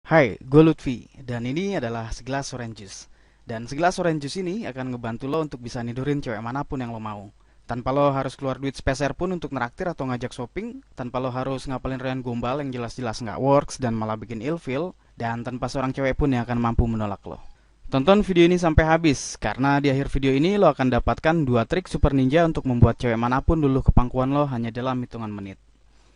Hai, gue Lutfi, dan ini adalah segelas orange juice. Dan segelas orange juice ini akan ngebantu lo untuk bisa nidurin cewek manapun yang lo mau. Tanpa lo harus keluar duit sepeser pun untuk neraktir atau ngajak shopping, tanpa lo harus ngapalin rayan gombal yang jelas-jelas nggak works dan malah bikin ilfeel, dan tanpa seorang cewek pun yang akan mampu menolak lo. Tonton video ini sampai habis, karena di akhir video ini lo akan dapatkan dua trik super ninja untuk membuat cewek manapun luluh ke pangkuan lo hanya dalam hitungan menit.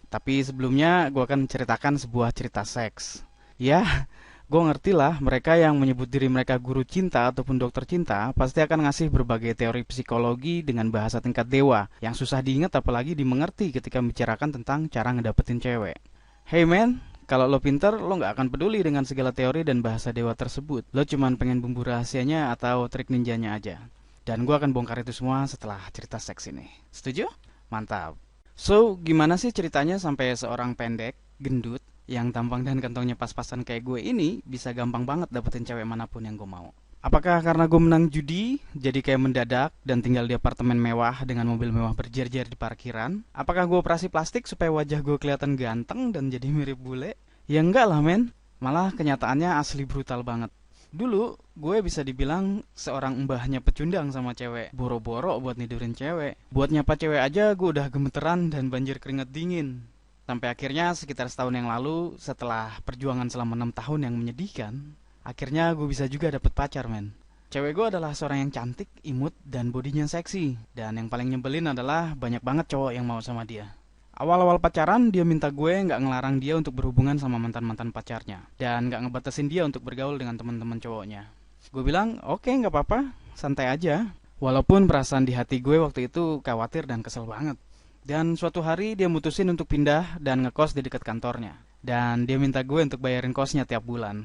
Tapi sebelumnya, gue akan menceritakan sebuah cerita seks. Ya, gue ngerti lah, mereka yang menyebut diri mereka guru cinta ataupun dokter cinta pasti akan ngasih berbagai teori psikologi dengan bahasa tingkat dewa yang susah diingat apalagi dimengerti ketika membicarakan tentang cara ngedapetin cewek. Hey man, kalau lo pinter, lo nggak akan peduli dengan segala teori dan bahasa dewa tersebut. Lo cuman pengen bumbu rahasianya atau trik ninjanya aja. Dan gue akan bongkar itu semua setelah cerita seks ini. Setuju? Mantap. So, gimana sih ceritanya sampai seorang pendek, gendut, yang tampang dan kantongnya pas-pasan kayak gue ini bisa gampang banget dapetin cewek manapun yang gue mau? Apakah karena gue menang judi, jadi kayak mendadak dan tinggal di apartemen mewah dengan mobil mewah berjejer di parkiran? Apakah gue operasi plastik supaya wajah gue kelihatan ganteng dan jadi mirip bule? Ya enggak lah men, malah kenyataannya asli brutal banget. Dulu, gue bisa dibilang seorang mbahnya pecundang sama cewek. Boro-boro buat nidurin cewek. Buat nyapa cewek aja gue udah gemeteran dan banjir keringet dingin. Sampai akhirnya sekitar setahun yang lalu, setelah perjuangan selama 6 tahun yang menyedihkan, akhirnya gue bisa juga dapet pacar men. Cewek gue adalah seorang yang cantik, imut, dan bodinya seksi. Dan yang paling nyebelin adalah banyak banget cowok yang mau sama dia. Awal-awal pacaran, dia minta gue nggak ngelarang dia untuk berhubungan sama mantan-mantan pacarnya. Dan nggak ngebatasin dia untuk bergaul dengan teman-teman cowoknya. Gue bilang, oke nggak apa-apa, santai aja. Walaupun perasaan di hati gue waktu itu khawatir dan kesel banget. Dan suatu hari dia mutusin untuk pindah dan ngekos di dekat kantornya. Dan dia minta gue untuk bayarin kosnya tiap bulan.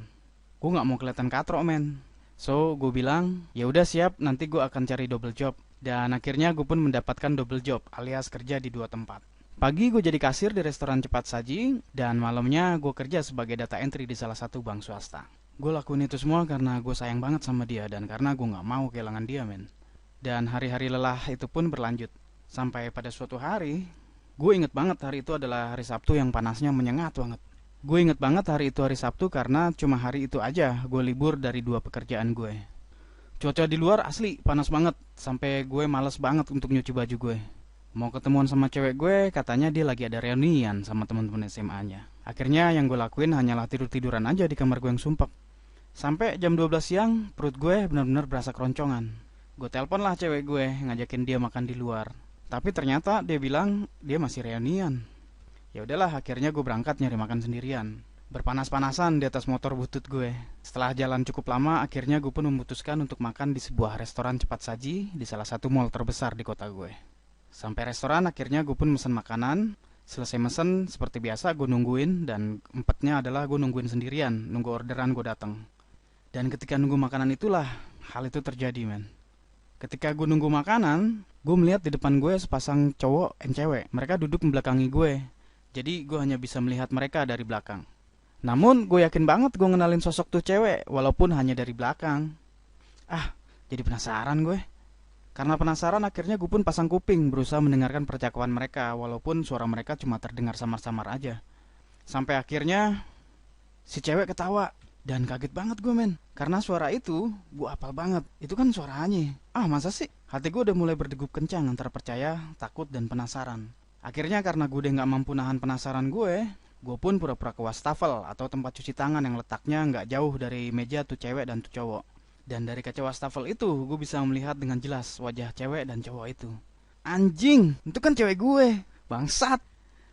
Gue nggak mau kelihatan katrok men. So gue bilang, ya udah siap, nanti gue akan cari double job. Dan akhirnya gue pun mendapatkan double job alias kerja di dua tempat. Pagi gue jadi kasir di restoran cepat saji, dan malamnya gue kerja sebagai data entry di salah satu bank swasta. Gue lakuin itu semua karena gue sayang banget sama dia dan karena gue nggak mau kehilangan dia men. Dan hari-hari lelah itu pun berlanjut. Sampai pada suatu hari, gue inget banget hari itu adalah hari Sabtu yang panasnya menyengat banget. Gue inget banget hari itu hari Sabtu karena cuma hari itu aja gue libur dari dua pekerjaan gue. Cuaca di luar asli panas banget, sampai gue males banget untuk nyuci baju gue. Mau ketemuan sama cewek gue, katanya dia lagi ada reunian sama teman-teman SMA-nya. Akhirnya yang gue lakuin hanyalah tidur-tiduran aja di kamar gue yang sumpek. Sampai jam 12 siang, perut gue benar-benar berasa keroncongan. Gue telepon lah cewek gue, ngajakin dia makan di luar. Tapi ternyata dia bilang dia masih reunian. Ya udahlah, akhirnya gue berangkat nyari makan sendirian. Berpanas-panasan di atas motor butut gue. Setelah jalan cukup lama, akhirnya gue pun memutuskan untuk makan di sebuah restoran cepat saji di salah satu mall terbesar di kota gue. Sampai restoran, akhirnya gue pun mesen makanan. Selesai mesen, seperti biasa gue nungguin, dan empatnya adalah gue nungguin sendirian, nunggu orderan gue datang. Dan ketika nunggu makanan itulah, hal itu terjadi men. Ketika gue nunggu makanan, gue melihat di depan gue sepasang cowok dan cewek. Mereka duduk membelakangi gue. Jadi gue hanya bisa melihat mereka dari belakang. Namun gue yakin banget gue ngenalin sosok tuh cewek, walaupun hanya dari belakang. Ah, jadi penasaran gue. Karena penasaran akhirnya gue pun pasang kuping berusaha mendengarkan percakapan mereka walaupun suara mereka cuma terdengar samar-samar aja. Sampai akhirnya si cewek ketawa dan kaget banget gue men. Karena suara itu gue apal banget. Itu kan suaranya. Ah masa sih? Hati gue udah mulai berdegup kencang antara percaya, takut dan penasaran. Akhirnya karena gue udah gak mampu nahan penasaran gue pun pura-pura ke wastafel atau tempat cuci tangan yang letaknya nggak jauh dari meja tuh cewek dan tuh cowok. Dan dari kaca wastafel itu, gue bisa melihat dengan jelas wajah cewek dan cowok itu. Anjing, itu kan cewek gue. Bangsat.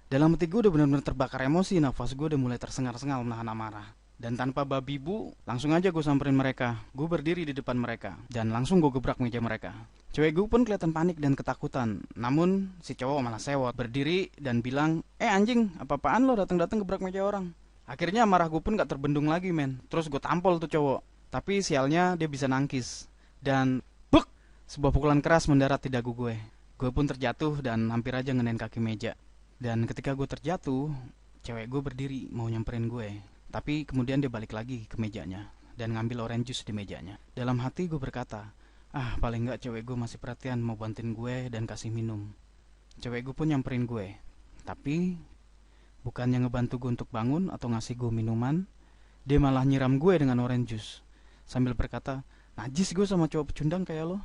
Dalam hati gue udah benar-benar terbakar emosi, nafas gue udah mulai tersengal-sengal menahan amarah. Dan tanpa babi bu, langsung aja gue samperin mereka. Gue berdiri di depan mereka, dan langsung gue gebrak meja mereka. Cewek gue pun kelihatan panik dan ketakutan. Namun, si cowok malah sewot, berdiri dan bilang, anjing, apa-apaan lo datang-datang gebrak meja orang? Akhirnya amarah gue pun gak terbendung lagi men. Terus gue tampol tuh cowok. Tapi sialnya dia bisa nangkis. Dan buk, sebuah pukulan keras mendarat di dagu gue. Gue pun terjatuh dan hampir aja ngenain kaki meja. Dan ketika gue terjatuh, cewek gue berdiri mau nyamperin gue. Tapi kemudian dia balik lagi ke mejanya dan ngambil orange juice di mejanya. Dalam hati gue berkata, paling nggak cewek gue masih perhatian mau bantuin gue dan kasih minum. Cewek gue pun nyamperin gue. Tapi bukannya ngebantu gue untuk bangun atau ngasih gue minuman, Dia malah nyiram gue dengan orange juice sambil berkata, najis gue sama cowok pecundang kayak lo.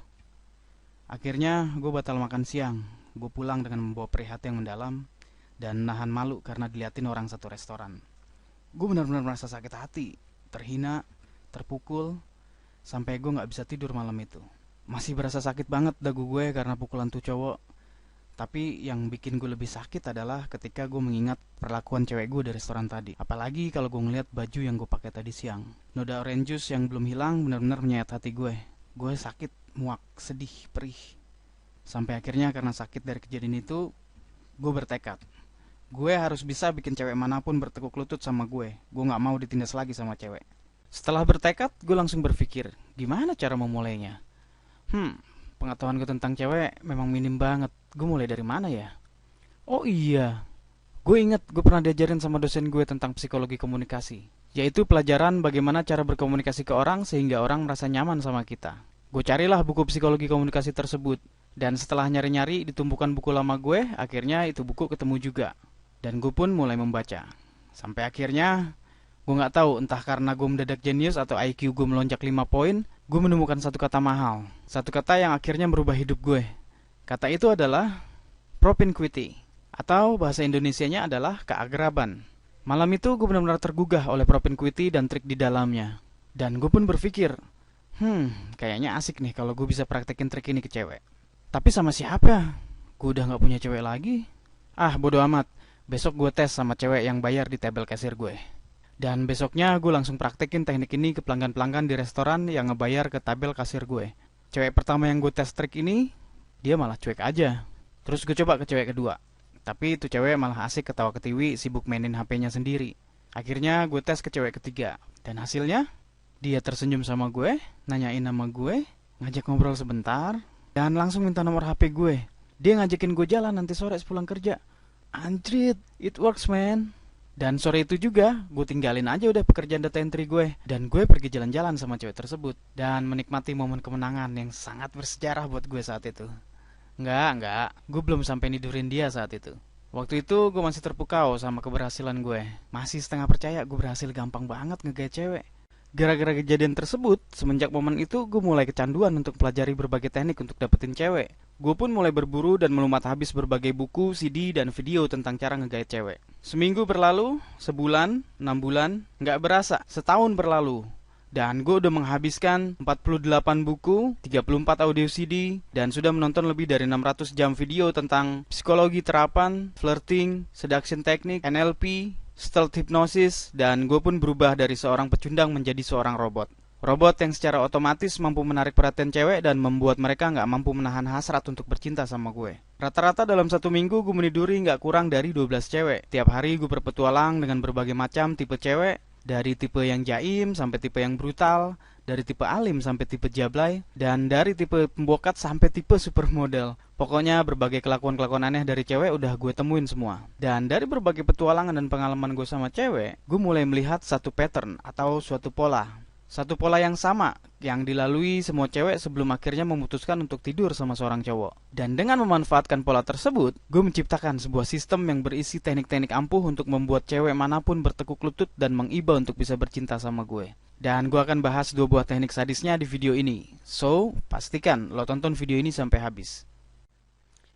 Akhirnya gue batal makan siang. Gue pulang dengan membawa perih hati yang mendalam dan nahan malu karena diliatin orang satu restoran. Gue benar-benar merasa sakit hati, terhina, terpukul, sampai gue gak bisa tidur malam itu. Masih berasa sakit banget dagu gue karena pukulan tuh cowok. Tapi yang bikin gue lebih sakit adalah ketika gue mengingat perlakuan cewek gue di restoran tadi. Apalagi kalau gue ngeliat baju yang gue pakai tadi siang. Noda orange juice yang belum hilang benar-benar menyayat hati gue. Gue sakit, muak, sedih, perih. Sampai akhirnya karena sakit dari kejadian itu, gue bertekad. Gue harus bisa bikin cewek manapun bertekuk lutut sama gue. Gue gak mau ditindas lagi sama cewek. Setelah bertekad, gue langsung berpikir, gimana cara memulainya? Pengetahuan gue tentang cewek memang minim banget. Gue mulai dari mana ya? Oh iya, gue ingat gue pernah diajarin sama dosen gue tentang psikologi komunikasi, yaitu pelajaran bagaimana cara berkomunikasi ke orang sehingga orang merasa nyaman sama kita. Gue carilah buku psikologi komunikasi tersebut, dan setelah nyari-nyari di tumpukan buku lama gue, akhirnya itu buku ketemu juga. Dan gue pun mulai membaca. Sampai akhirnya, gue gak tahu entah karena gue mendadak jenius atau IQ gue melonjak 5 poin, gue menemukan satu kata mahal. Satu kata yang akhirnya merubah hidup gue. Kata itu adalah propinquity, atau bahasa Indonesianya adalah keagraban. Malam itu gue benar-benar tergugah oleh propinquity dan trik di dalamnya. Dan gue pun berpikir, kayaknya asik nih kalau gue bisa praktekin trik ini ke cewek. Tapi sama siapa? Gue udah gak punya cewek lagi. Bodo amat. Besok gue tes sama cewek yang bayar di tabel kasir gue. Dan besoknya gue langsung praktekin teknik ini ke pelanggan-pelanggan di restoran yang ngebayar ke tabel kasir gue. Cewek pertama yang gue tes trik ini, dia malah cuek aja. Terus gue coba ke cewek kedua. Tapi itu cewek malah asik ketawa ketiwi, sibuk mainin HP-nya sendiri. Akhirnya gue tes ke cewek ketiga. Dan hasilnya, dia tersenyum sama gue, nanyain nama gue, ngajak ngobrol sebentar, dan langsung minta nomor HP gue. Dia ngajakin gue jalan nanti sore sepulang kerja. Anjrit, it works man. Dan sore itu juga, gue tinggalin aja udah pekerjaan data entry gue. Dan gue pergi jalan-jalan sama cewek tersebut. Dan menikmati momen kemenangan yang sangat bersejarah buat gue saat itu. Enggak. Gue belum sampai nidurin dia saat itu. Waktu itu gue masih terpukau sama keberhasilan gue. Masih setengah percaya gue berhasil gampang banget ngegaya cewek. Gara-gara kejadian tersebut, semenjak momen itu gue mulai kecanduan untuk pelajari berbagai teknik untuk dapetin cewek. Gue pun mulai berburu dan melumat habis berbagai buku, CD, dan video tentang cara ngegait cewek. Seminggu berlalu, sebulan, 6 bulan, nggak berasa, setahun berlalu. Dan gue udah menghabiskan 48 buku, 34 audio CD, dan sudah menonton lebih dari 600 jam video tentang psikologi terapan, flirting, seduction teknik, NLP, stealth hypnosis, dan gue pun berubah dari seorang pecundang menjadi seorang robot. Robot yang secara otomatis mampu menarik perhatian cewek dan membuat mereka nggak mampu menahan hasrat untuk bercinta sama gue. Rata-rata dalam satu minggu gue meniduri nggak kurang dari 12 cewek. Tiap hari gue berpetualang dengan berbagai macam tipe cewek, dari tipe yang jaim sampai tipe yang brutal, dari tipe alim sampai tipe jablay, dan dari tipe pembokat sampai tipe supermodel. Pokoknya berbagai kelakuan-kelakuan aneh dari cewek udah gue temuin semua. Dan dari berbagai petualangan dan pengalaman gue sama cewek, gue mulai melihat satu pattern atau suatu pola. Satu pola yang sama yang dilalui semua cewek sebelum akhirnya memutuskan untuk tidur sama seorang cowok. Dan dengan memanfaatkan pola tersebut, gue menciptakan sebuah sistem yang berisi teknik-teknik ampuh untuk membuat cewek manapun bertekuk lutut dan mengiba untuk bisa bercinta sama gue. Dan gue akan bahas 2 buah teknik sadisnya di video ini. So, pastikan lo tonton video ini sampai habis.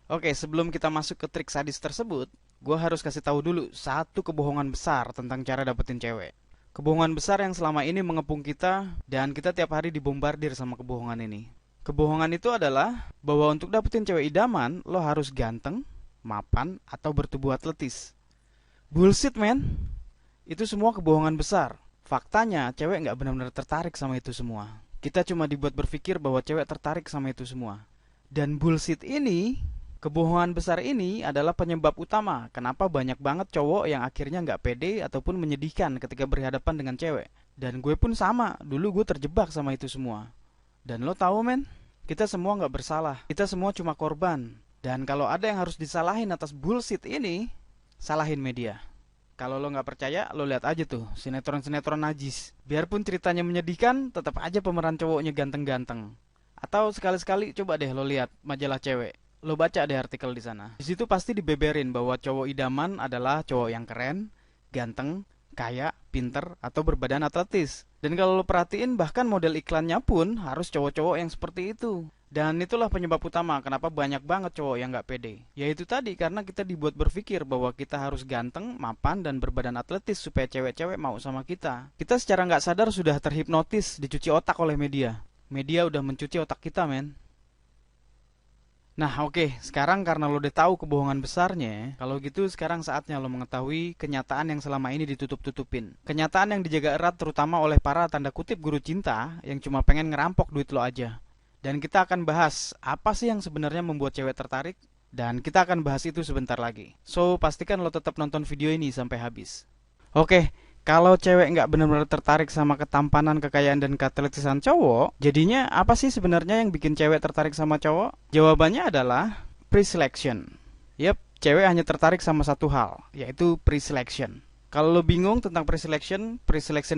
Oke, sebelum kita masuk ke trik sadis tersebut, gue harus kasih tahu dulu satu kebohongan besar tentang cara dapetin cewek. Kebohongan besar yang selama ini mengepung kita dan kita tiap hari dibombardir sama kebohongan ini. Kebohongan itu adalah bahwa untuk dapetin cewek idaman, lo harus ganteng, mapan, atau bertubuh atletis. Bullshit man. Itu semua kebohongan besar. Faktanya, cewek nggak benar-benar tertarik sama itu semua. Kita cuma dibuat berpikir bahwa cewek tertarik sama itu semua. Dan bullshit ini, kebohongan besar ini adalah penyebab utama kenapa banyak banget cowok yang akhirnya nggak pede ataupun menyedihkan ketika berhadapan dengan cewek. Dan gue pun sama, dulu gue terjebak sama itu semua. Dan lo tahu men, kita semua nggak bersalah, kita semua cuma korban. Dan kalau ada yang harus disalahin atas bullshit ini, salahin media. Kalau lo nggak percaya, lo lihat aja tuh sinetron-sinetron najis. Biarpun ceritanya menyedihkan, tetap aja pemeran cowoknya ganteng-ganteng. Atau sekali-sekali coba deh lo lihat majalah cewek. Lo baca deh artikel di sana. Di situ pasti dibeberin bahwa cowok idaman adalah cowok yang keren, ganteng, kaya, pinter, atau berbadan atletis. Dan kalau lo perhatiin, bahkan model iklannya pun harus cowok-cowok yang seperti itu. Dan itulah penyebab utama kenapa banyak banget cowok yang nggak pede. Yaitu tadi karena kita dibuat berpikir bahwa kita harus ganteng, mapan, dan berbadan atletis supaya cewek-cewek mau sama kita. Kita secara nggak sadar sudah terhipnotis, dicuci otak oleh media. Media udah mencuci otak kita, men. Nah, oke, sekarang karena lo udah tahu kebohongan besarnya, kalau gitu sekarang saatnya lo mengetahui kenyataan yang selama ini ditutup-tutupin. Kenyataan yang dijaga erat terutama oleh para tanda kutip guru cinta yang cuma pengen ngerampok duit lo aja. Dan kita akan bahas apa sih yang sebenarnya membuat cewek tertarik, dan kita akan bahas itu sebentar lagi. So, pastikan lo tetap nonton video ini sampai habis. Oke, kalau cewek nggak benar-benar tertarik sama ketampanan, kekayaan, dan keatletisan cowok, jadinya apa sih sebenarnya yang bikin cewek tertarik sama cowok? Jawabannya adalah pre-selection. Yep, cewek hanya tertarik sama satu hal, yaitu pre-selection. Kalau lo bingung tentang pre-selection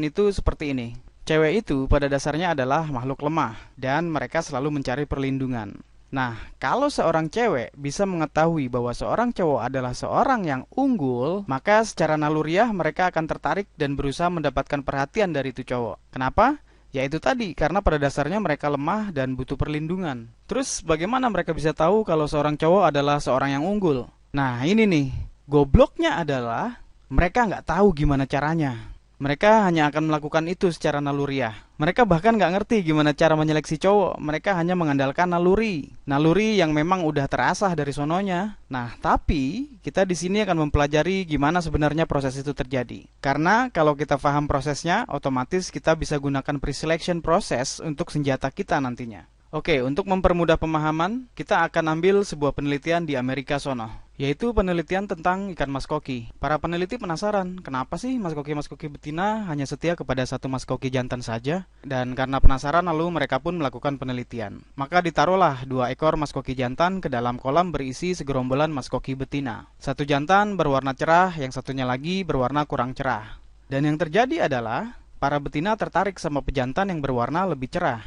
itu seperti ini. Cewek itu pada dasarnya adalah makhluk lemah, dan mereka selalu mencari perlindungan. Nah, kalau seorang cewek bisa mengetahui bahwa seorang cowok adalah seorang yang unggul, maka secara naluriah mereka akan tertarik dan berusaha mendapatkan perhatian dari itu cowok. Kenapa? Ya itu tadi, karena pada dasarnya mereka lemah dan butuh perlindungan. Terus bagaimana mereka bisa tahu kalau seorang cowok adalah seorang yang unggul? Nah ini nih, gobloknya adalah mereka nggak tahu gimana caranya. Mereka hanya akan melakukan itu secara naluriah. Mereka bahkan nggak ngerti gimana cara menyeleksi cowok. Mereka hanya mengandalkan naluri. Naluri yang memang udah terasah dari sononya. Nah, tapi kita di sini akan mempelajari gimana sebenarnya proses itu terjadi. Karena kalau kita paham prosesnya, otomatis kita bisa gunakan pre-selection proses untuk senjata kita nantinya. Oke, untuk mempermudah pemahaman, kita akan ambil sebuah penelitian di Amerika sono, yaitu penelitian tentang ikan mas koki. Para peneliti penasaran, kenapa sih mas koki betina hanya setia kepada satu mas koki jantan saja? Dan karena penasaran lalu mereka pun melakukan penelitian. Maka ditaruhlah 2 ekor mas koki jantan ke dalam kolam berisi segerombolan mas koki betina. Satu jantan berwarna cerah, yang satunya lagi berwarna kurang cerah. Dan yang terjadi adalah, para betina tertarik sama pejantan yang berwarna lebih cerah.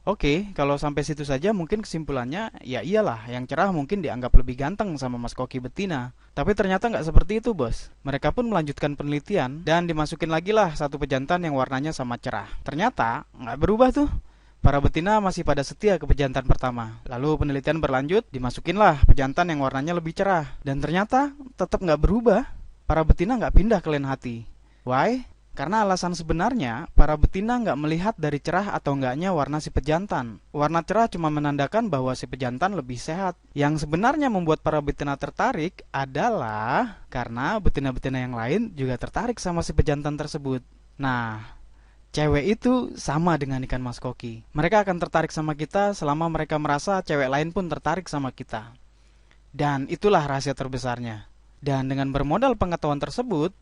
Oke, kalau sampai situ saja mungkin kesimpulannya, ya iyalah, yang cerah mungkin dianggap lebih ganteng sama mas koki betina. Tapi ternyata nggak seperti itu, bos. Mereka pun melanjutkan penelitian, dan dimasukin lagi lah satu pejantan yang warnanya sama cerah. Ternyata, nggak berubah tuh. Para betina masih pada setia ke pejantan pertama. Lalu penelitian berlanjut, dimasukinlah pejantan yang warnanya lebih cerah. Dan ternyata, tetap nggak berubah. Para betina nggak pindah ke lain hati. Why? Karena alasan sebenarnya, para betina nggak melihat dari cerah atau enggaknya warna si pejantan. Warna cerah cuma menandakan bahwa si pejantan lebih sehat. Yang sebenarnya membuat para betina tertarik adalah karena betina-betina yang lain juga tertarik sama si pejantan tersebut. Nah, cewek itu sama dengan ikan mas koki. Mereka akan tertarik sama kita selama mereka merasa cewek lain pun tertarik sama kita. Dan itulah rahasia terbesarnya. Dan dengan bermodal pengetahuan tersebut,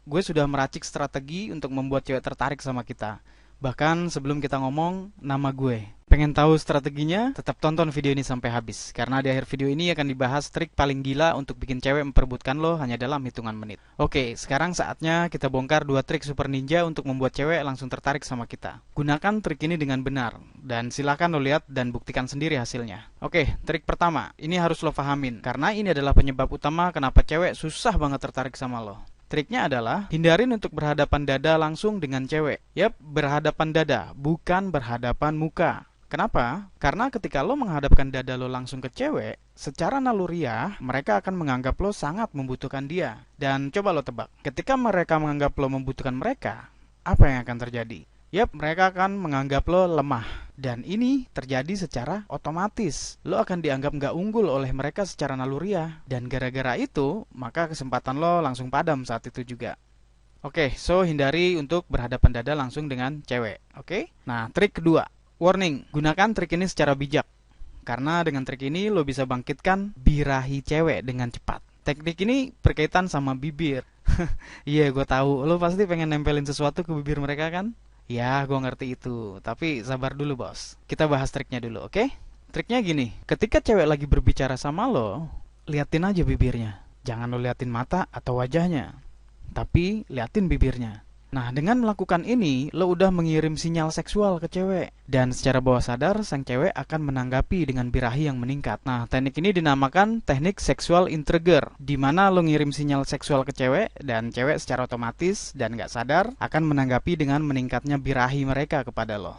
gue sudah meracik strategi untuk membuat cewek tertarik sama kita. Bahkan sebelum kita ngomong nama gue. Pengen tahu strateginya? Tetap tonton video ini sampai habis. Karena di akhir video ini akan dibahas trik paling gila untuk bikin cewek memperebutkan lo hanya dalam hitungan menit. Oke, sekarang saatnya kita bongkar 2 trik super ninja untuk membuat cewek langsung tertarik sama kita. Gunakan trik ini dengan benar. Dan silahkan lo lihat dan buktikan sendiri hasilnya. Oke, trik pertama. Ini harus lo pahamin. Karena ini adalah penyebab utama kenapa cewek susah banget tertarik sama lo. Triknya adalah, hindarin untuk berhadapan dada langsung dengan cewek. Yap, berhadapan dada, bukan berhadapan muka. Kenapa? Karena ketika lo menghadapkan dada lo langsung ke cewek, secara naluriah, mereka akan menganggap lo sangat membutuhkan dia. Dan coba lo tebak, ketika mereka menganggap lo membutuhkan mereka, apa yang akan terjadi? Yap, mereka akan menganggap lo lemah. Dan ini terjadi secara otomatis. Lo akan dianggap nggak unggul oleh mereka secara naluriah. Dan gara-gara itu, maka kesempatan lo langsung padam saat itu juga. Oke, so hindari untuk berhadapan dada langsung dengan cewek. Oke? Nah, trik kedua. Warning, gunakan trik ini secara bijak. Karena dengan trik ini lo bisa bangkitkan birahi cewek dengan cepat. Teknik ini berkaitan sama bibir. Iya, gue tahu. Lo pasti pengen nempelin sesuatu ke bibir mereka kan? Ya, gue ngerti itu. Tapi sabar dulu, bos. Kita bahas triknya dulu, oke? Triknya gini. Ketika cewek lagi berbicara sama lo, liatin aja bibirnya. Jangan lo liatin mata atau wajahnya. Tapi liatin bibirnya. Nah, dengan melakukan ini, lo udah mengirim sinyal seksual ke cewek. Dan secara bawah sadar, sang cewek akan menanggapi dengan birahi yang meningkat. Nah, teknik ini dinamakan teknik seksual intriguer, di mana lo ngirim sinyal seksual ke cewek, dan cewek secara otomatis dan nggak sadar akan menanggapi dengan meningkatnya birahi mereka kepada lo.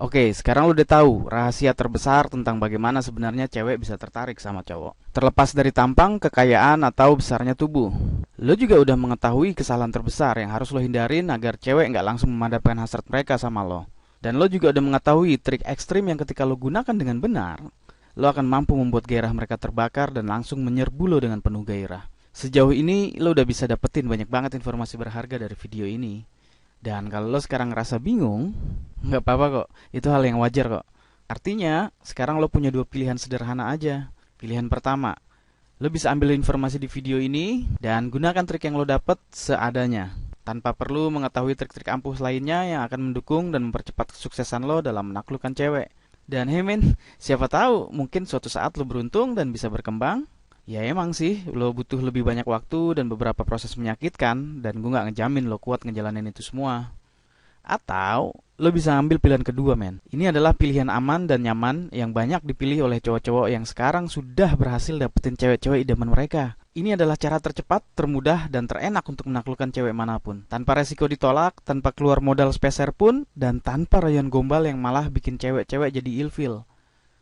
Oke, sekarang lo udah tahu rahasia terbesar tentang bagaimana sebenarnya cewek bisa tertarik sama cowok. Terlepas dari tampang, kekayaan, atau besarnya tubuh. Lo juga udah mengetahui kesalahan terbesar yang harus lo hindarin agar cewek nggak langsung memadamkan hasrat mereka sama lo. Dan lo juga udah mengetahui trik ekstrim yang ketika lo gunakan dengan benar, lo akan mampu membuat gairah mereka terbakar dan langsung menyerbu lo dengan penuh gairah. Sejauh ini, lo udah bisa dapetin banyak banget informasi berharga dari video ini. Dan kalau lo sekarang ngerasa bingung, nggak apa-apa kok. Itu hal yang wajar kok. Artinya, sekarang lo punya dua pilihan sederhana aja. Pilihan pertama, lo bisa ambil informasi di video ini dan gunakan trik yang lo dapet seadanya, tanpa perlu mengetahui trik-trik ampuh lainnya yang akan mendukung dan mempercepat kesuksesan lo dalam menaklukkan cewek. Dan hey men, siapa tahu mungkin suatu saat lo beruntung dan bisa berkembang. Ya emang sih, lo butuh lebih banyak waktu dan beberapa proses menyakitkan, dan gue nggak ngejamin lo kuat ngejalanin itu semua. Atau, lo bisa ambil pilihan kedua men. Ini adalah pilihan aman dan nyaman yang banyak dipilih oleh cowok-cowok yang sekarang sudah berhasil dapetin cewek-cewek idaman mereka. Ini adalah cara tercepat, termudah, dan terenak untuk menaklukkan cewek manapun. Tanpa resiko ditolak, tanpa keluar modal speser pun, dan tanpa rayon gombal yang malah bikin cewek-cewek jadi ilfil.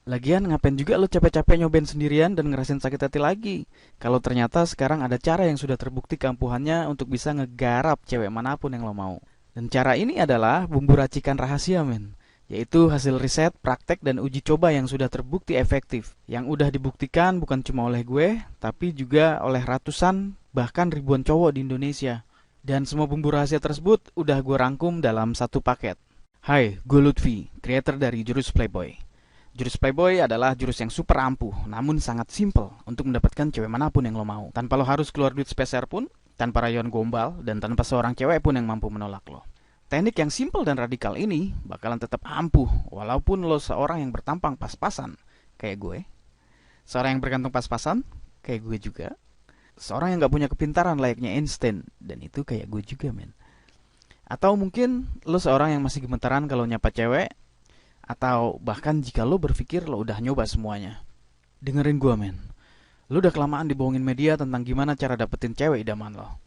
Lagian ngapain juga lo capek-capek nyobain sendirian dan ngerasain sakit hati lagi? Kalau ternyata sekarang ada cara yang sudah terbukti keampuhannya untuk bisa ngegarap cewek manapun yang lo mau. Dan cara ini adalah bumbu racikan rahasia men. Yaitu hasil riset, praktek, dan uji coba yang sudah terbukti efektif. Yang udah dibuktikan bukan cuma oleh gue, tapi juga oleh ratusan, bahkan ribuan cowok di Indonesia. Dan semua bumbu rahasia tersebut udah gue rangkum dalam satu paket. Hai, gue Lutfi, creator dari Jurus Playboy. Jurus Playboy adalah jurus yang super ampuh, namun sangat simple untuk mendapatkan cewek manapun yang lo mau. Tanpa lo harus keluar duit speser pun, tanpa rayon gombal, dan tanpa seorang cewek pun yang mampu menolak lo. Teknik yang simple dan radikal ini bakalan tetap ampuh, walaupun lo seorang yang bertampang pas-pasan, kayak gue. Seorang yang bergantung pas-pasan, kayak gue juga. Seorang yang gak punya kepintaran layaknya Einstein, dan itu kayak gue juga men. Atau mungkin lo seorang yang masih gemetaran kalau nyapa cewek, atau bahkan jika lo berpikir lo udah nyoba semuanya. Dengerin gue men, lo udah kelamaan dibohongin media tentang gimana cara dapetin cewek idaman lo.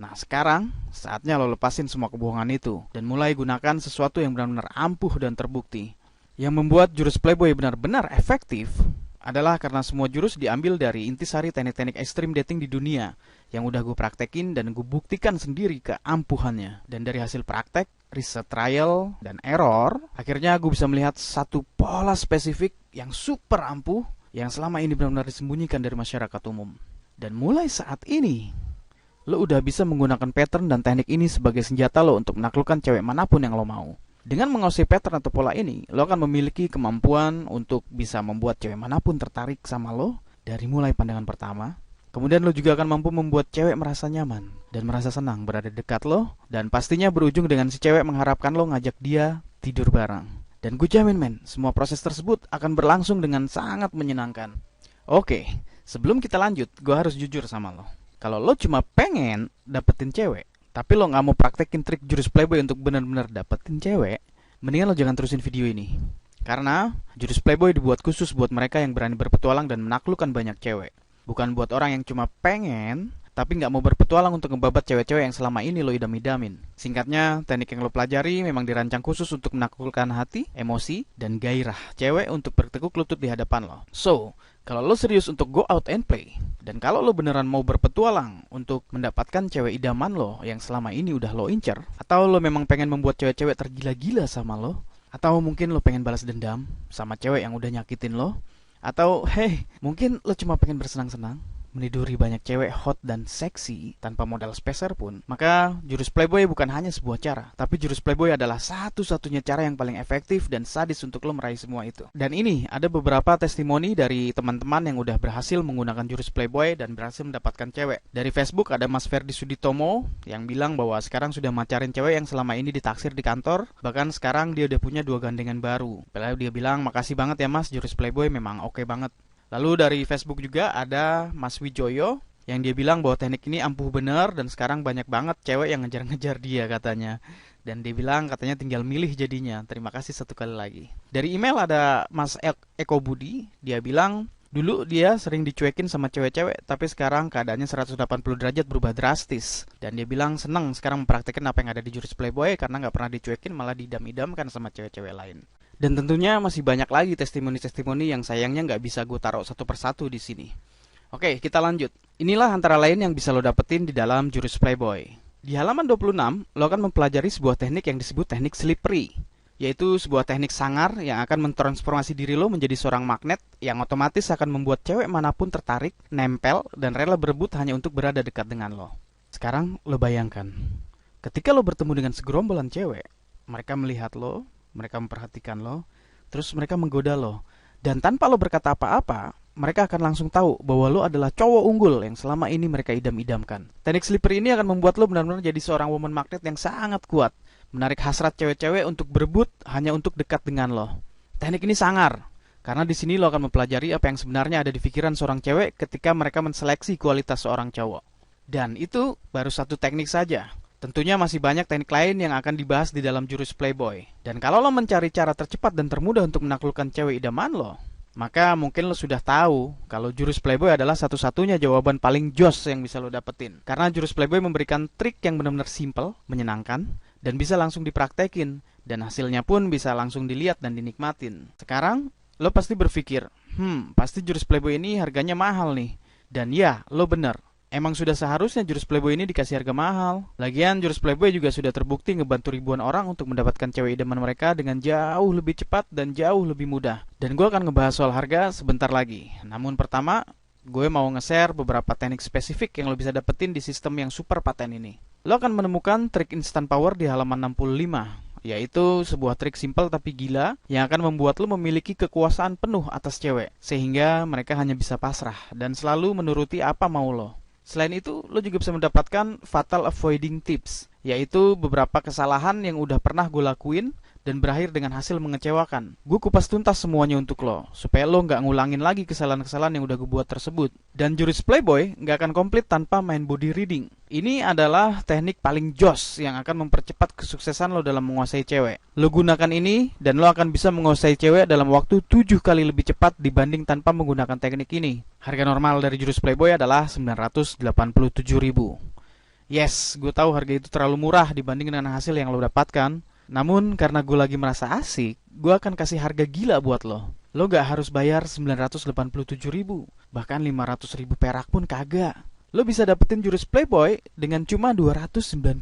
Nah sekarang, saatnya lo lepasin semua kebohongan itu, dan mulai gunakan sesuatu yang benar-benar ampuh dan terbukti. Yang membuat jurus Playboy benar-benar efektif adalah karena semua jurus diambil dari intisari teknik-teknik ekstrim dating di dunia, yang udah gue praktekin dan gue buktikan sendiri keampuhannya. Dan dari hasil praktek, riset trial, dan error, akhirnya gue bisa melihat satu pola spesifik yang super ampuh yang selama ini benar-benar disembunyikan dari masyarakat umum. Dan mulai saat ini, lo udah bisa menggunakan pattern dan teknik ini sebagai senjata lo untuk menaklukkan cewek manapun yang lo mau. Dengan menguasai pattern atau pola ini, lo akan memiliki kemampuan untuk bisa membuat cewek manapun tertarik sama lo dari mulai pandangan pertama. Kemudian lo juga akan mampu membuat cewek merasa nyaman dan merasa senang berada dekat lo, dan pastinya berujung dengan si cewek mengharapkan lo ngajak dia tidur bareng. Dan gue jamin men, semua proses tersebut akan berlangsung dengan sangat menyenangkan. Oke, sebelum kita lanjut, gue harus jujur sama lo. Kalau lo cuma pengen dapetin cewek, tapi lo gak mau praktekin trik jurus Playboy untuk benar-benar dapetin cewek, mendingan lo jangan terusin video ini. Karena jurus Playboy dibuat khusus buat mereka yang berani berpetualang dan menaklukkan banyak cewek. Bukan buat orang yang cuma pengen, tapi nggak mau berpetualang untuk ngebabat cewek-cewek yang selama ini lo idam-idamin. Singkatnya, teknik yang lo pelajari memang dirancang khusus untuk menaklukkan hati, emosi, dan gairah cewek untuk bertekuk lutut di hadapan lo. So, kalau lo serius untuk go out and play, dan kalau lo beneran mau berpetualang untuk mendapatkan cewek idaman lo yang selama ini udah lo incer, atau lo memang pengen membuat cewek-cewek tergila-gila sama lo, atau mungkin lo pengen balas dendam sama cewek yang udah nyakitin lo, atau hey, mungkin lo cuma pengen bersenang-senang, meniduri banyak cewek hot dan seksi tanpa modal speser pun, maka jurus Playboy bukan hanya sebuah cara, tapi jurus Playboy adalah satu-satunya cara yang paling efektif dan sadis untuk lo meraih semua itu. Dan ini ada beberapa testimoni dari teman-teman yang udah berhasil menggunakan jurus Playboy dan berhasil mendapatkan cewek. Dari Facebook ada Mas Ferdi Suditomo yang bilang bahwa sekarang sudah macarin cewek yang selama ini ditaksir di kantor, bahkan sekarang dia udah punya 2 gandengan baru. Lalu dia bilang, makasih banget ya mas, jurus Playboy memang oke banget. Lalu dari Facebook juga ada Mas Wijoyo yang dia bilang bahwa teknik ini ampuh bener dan sekarang banyak banget cewek yang ngejar-ngejar dia katanya. Dan dia bilang katanya tinggal milih jadinya. Terima kasih satu kali lagi. Dari email ada Mas Eko Budi, dia bilang dulu dia sering dicuekin sama cewek-cewek, tapi sekarang keadaannya 180 derajat berubah drastis. Dan dia bilang seneng sekarang mempraktekkan apa yang ada di jurus Playboy karena nggak pernah dicuekin, malah didam-idamkan sama cewek-cewek lain. Dan tentunya masih banyak lagi testimoni-testimoni yang sayangnya nggak bisa gue taruh satu persatu di sini. Oke, kita lanjut. Inilah antara lain yang bisa lo dapetin di dalam jurus Playboy. Di halaman 26, lo akan mempelajari sebuah teknik yang disebut teknik slippery, yaitu sebuah teknik sangar yang akan mentransformasi diri lo menjadi seorang magnet yang otomatis akan membuat cewek manapun tertarik, nempel, dan rela berebut hanya untuk berada dekat dengan lo. Sekarang lo bayangkan, ketika lo bertemu dengan segerombolan cewek, mereka melihat lo, mereka memperhatikan lo, terus mereka menggoda lo. Dan tanpa lo berkata apa-apa, mereka akan langsung tahu bahwa lo adalah cowok unggul yang selama ini mereka idam-idamkan. Teknik slippery ini akan membuat lo benar-benar jadi seorang woman magnet yang sangat kuat, menarik hasrat cewek-cewek untuk berebut hanya untuk dekat dengan lo. Teknik ini sangar, karena di sini lo akan mempelajari apa yang sebenarnya ada di pikiran seorang cewek ketika mereka menseleksi kualitas seorang cowok. Dan itu baru satu teknik saja. Tentunya masih banyak teknik lain yang akan dibahas di dalam jurus Playboy. Dan kalau lo mencari cara tercepat dan termudah untuk menaklukkan cewek idaman lo, maka mungkin lo sudah tahu kalau jurus Playboy adalah satu-satunya jawaban paling jos yang bisa lo dapetin. Karena jurus Playboy memberikan trik yang benar-benar simple, menyenangkan, dan bisa langsung dipraktekin. Dan hasilnya pun bisa langsung dilihat dan dinikmatin. Sekarang, lo pasti berpikir, pasti jurus Playboy ini harganya mahal nih. Dan ya, lo bener. Emang sudah seharusnya jurus Playboy ini dikasih harga mahal. Lagian jurus Playboy juga sudah terbukti ngebantu ribuan orang untuk mendapatkan cewek idaman mereka dengan jauh lebih cepat dan jauh lebih mudah. Dan gue akan ngebahas soal harga sebentar lagi. Namun pertama, gue mau nge-share beberapa teknik spesifik yang lo bisa dapetin di sistem yang super paten ini. Lo akan menemukan trik instant power di halaman 65, yaitu sebuah trik simpel tapi gila yang akan membuat lo memiliki kekuasaan penuh atas cewek, sehingga mereka hanya bisa pasrah dan selalu menuruti apa mau lo. Selain itu, lo juga bisa mendapatkan fatal avoiding tips, yaitu beberapa kesalahan yang udah pernah gue lakuin dan berakhir dengan hasil mengecewakan. Gue kupas tuntas semuanya untuk lo, supaya lo nggak ngulangin lagi kesalahan-kesalahan yang udah gue buat tersebut. Dan jurus Playboy nggak akan komplit tanpa main body reading. Ini adalah teknik paling jos yang akan mempercepat kesuksesan lo dalam menguasai cewek. Lo gunakan ini dan lo akan bisa menguasai cewek dalam waktu 7 kali lebih cepat dibanding tanpa menggunakan teknik ini. Harga normal dari jurus Playboy adalah 987.000. Yes, gue tahu harga itu terlalu murah dibanding dengan hasil yang lo dapatkan. Namun karena gue lagi merasa asik, gue akan kasih harga gila buat lo. Lo gak harus bayar 987.000, bahkan 500.000 perak pun kagak. Lo bisa dapetin jurus Playboy dengan cuma 297.000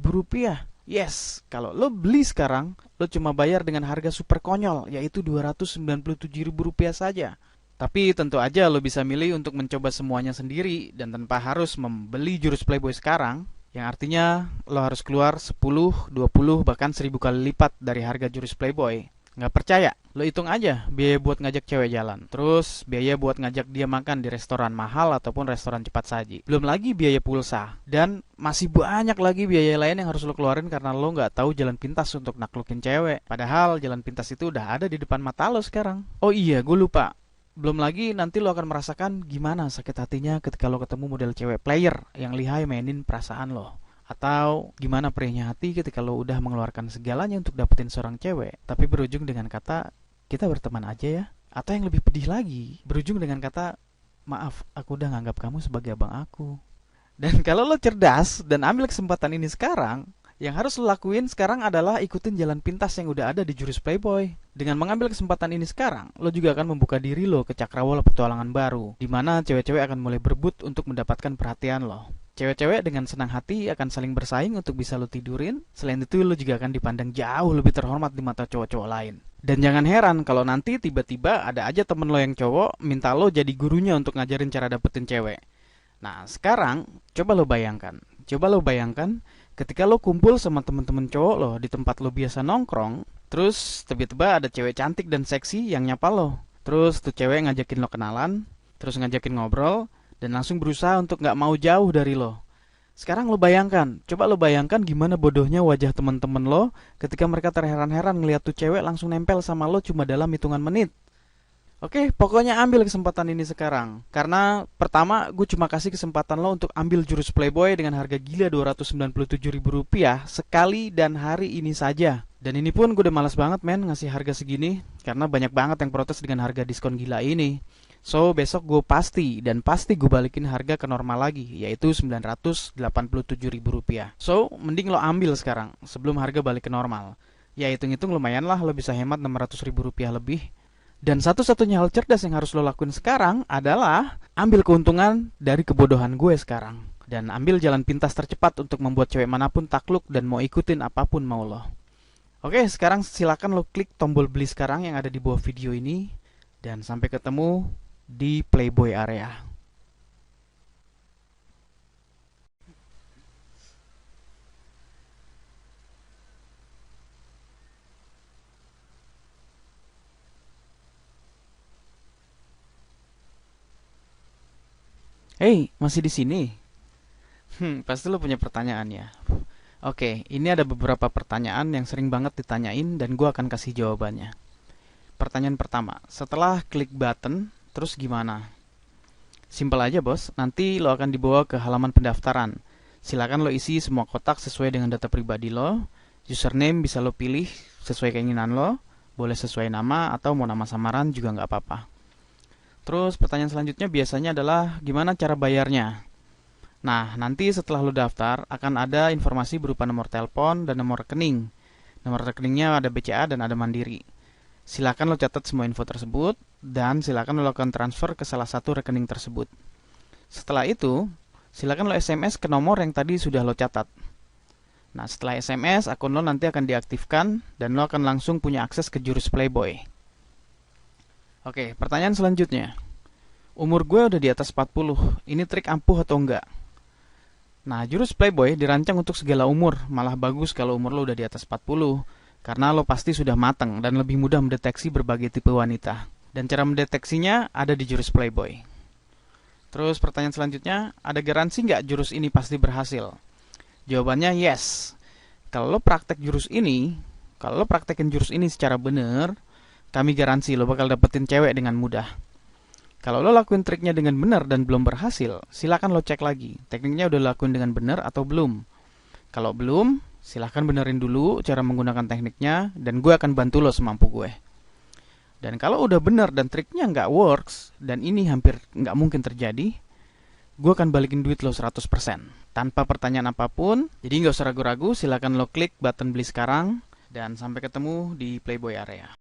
rupiah. Yes, kalau lo beli sekarang, lo cuma bayar dengan harga super konyol, yaitu 297.000 rupiah saja. Tapi tentu aja lo bisa milih untuk mencoba semuanya sendiri dan tanpa harus membeli jurus Playboy sekarang. Yang artinya lo harus keluar 10, 20, bahkan 1000 kali lipat dari harga jurus Playboy. Nggak percaya? Lo hitung aja biaya buat ngajak cewek jalan. Terus biaya buat ngajak dia makan di restoran mahal ataupun restoran cepat saji. Belum lagi biaya pulsa. Dan masih banyak lagi biaya lain yang harus lo keluarin karena lo nggak tahu jalan pintas untuk naklukin cewek. Padahal jalan pintas itu udah ada di depan mata lo sekarang. Oh iya, gue lupa. Belum lagi nanti lo akan merasakan gimana sakit hatinya ketika lo ketemu model cewek player yang lihai mainin perasaan lo. Atau gimana perihnya hati ketika lo udah mengeluarkan segalanya untuk dapetin seorang cewek, tapi berujung dengan kata, kita berteman aja ya. Atau yang lebih pedih lagi, berujung dengan kata, maaf, aku udah nganggap kamu sebagai abang aku. Dan kalau lo cerdas dan ambil kesempatan ini sekarang, yang harus lo lakuin sekarang adalah ikutin jalan pintas yang udah ada di jurus Playboy. Dengan mengambil kesempatan ini sekarang, lo juga akan membuka diri lo ke cakrawala petualangan baru, di mana cewek-cewek akan mulai berebut untuk mendapatkan perhatian lo. Cewek-cewek dengan senang hati akan saling bersaing untuk bisa lo tidurin. Selain itu, lo juga akan dipandang jauh lebih terhormat di mata cowok-cowok lain. Dan jangan heran kalau nanti tiba-tiba ada aja temen lo yang cowok minta lo jadi gurunya untuk ngajarin cara dapetin cewek. Nah, sekarang coba lo bayangkan. Ketika lo kumpul sama temen-temen cowok lo di tempat lo biasa nongkrong, terus tiba-tiba ada cewek cantik dan seksi yang nyapa lo. Terus tuh cewek ngajakin lo kenalan, terus ngajakin ngobrol, dan langsung berusaha untuk gak mau jauh dari lo. Sekarang coba lo bayangkan gimana bodohnya wajah temen-temen lo ketika mereka terheran-heran ngeliat tuh cewek langsung nempel sama lo cuma dalam hitungan menit. Oke, pokoknya ambil kesempatan ini sekarang. Karena pertama, gue cuma kasih kesempatan lo untuk ambil jurus Playboy dengan harga gila Rp297.000 sekali dan hari ini saja. Dan ini pun gue udah malas banget men ngasih harga segini, karena banyak banget yang protes dengan harga diskon gila ini. So, besok gue pasti gue balikin harga ke normal lagi, yaitu Rp987.000. So, mending lo ambil sekarang, sebelum harga balik ke normal. Ya, hitung-hitung lumayan lah, lo bisa hemat Rp600.000 lebih. Dan satu-satunya hal cerdas yang harus lo lakuin sekarang adalah ambil keuntungan dari kebodohan gue sekarang. Dan ambil jalan pintas tercepat untuk membuat cewek manapun takluk dan mau ikutin apapun mau lo. Oke, sekarang silakan lo klik tombol beli sekarang yang ada di bawah video ini. Dan sampai ketemu di Playboy area. Hey, masih di sini? Pasti lo punya pertanyaan ya. Oke, ini ada beberapa pertanyaan yang sering banget ditanyain dan gue akan kasih jawabannya. Pertanyaan pertama, setelah klik button, terus gimana? Simpel aja bos, nanti lo akan dibawa ke halaman pendaftaran. Silakan lo isi semua kotak sesuai dengan data pribadi lo. Username bisa lo pilih sesuai keinginan lo. Boleh sesuai nama atau mau nama samaran juga nggak apa-apa. Terus pertanyaan selanjutnya biasanya adalah gimana cara bayarnya? Nah, nanti setelah lo daftar akan ada informasi berupa nomor telepon dan nomor rekening. Nomor rekeningnya ada BCA dan ada Mandiri. Silakan lo catat semua info tersebut dan silakan lo lakukan transfer ke salah satu rekening tersebut. Setelah itu, silakan lo SMS ke nomor yang tadi sudah lo catat. Nah, setelah SMS, akun lo nanti akan diaktifkan dan lo akan langsung punya akses ke jurus Playboy. Oke, pertanyaan selanjutnya. Umur gue udah di atas 40, ini trik ampuh atau enggak? Nah, jurus Playboy dirancang untuk segala umur, malah bagus kalau umur lo udah di atas 40, karena lo pasti sudah matang dan lebih mudah mendeteksi berbagai tipe wanita. Dan cara mendeteksinya ada di jurus Playboy. Terus pertanyaan selanjutnya, ada garansi nggak jurus ini pasti berhasil? Jawabannya yes. Kalau lo praktekin jurus ini secara benar, kami garansi lo bakal dapetin cewek dengan mudah. Kalau lo lakuin triknya dengan benar dan belum berhasil, silakan lo cek lagi. Tekniknya udah lakuin dengan benar atau belum. Kalau belum, silakan benerin dulu cara menggunakan tekniknya dan gue akan bantu lo semampu gue. Dan kalau udah benar dan triknya nggak works, dan ini hampir nggak mungkin terjadi, gue akan balikin duit lo 100%. Tanpa pertanyaan apapun, jadi nggak usah ragu-ragu, silakan lo klik button beli sekarang, dan sampai ketemu di Playboy area.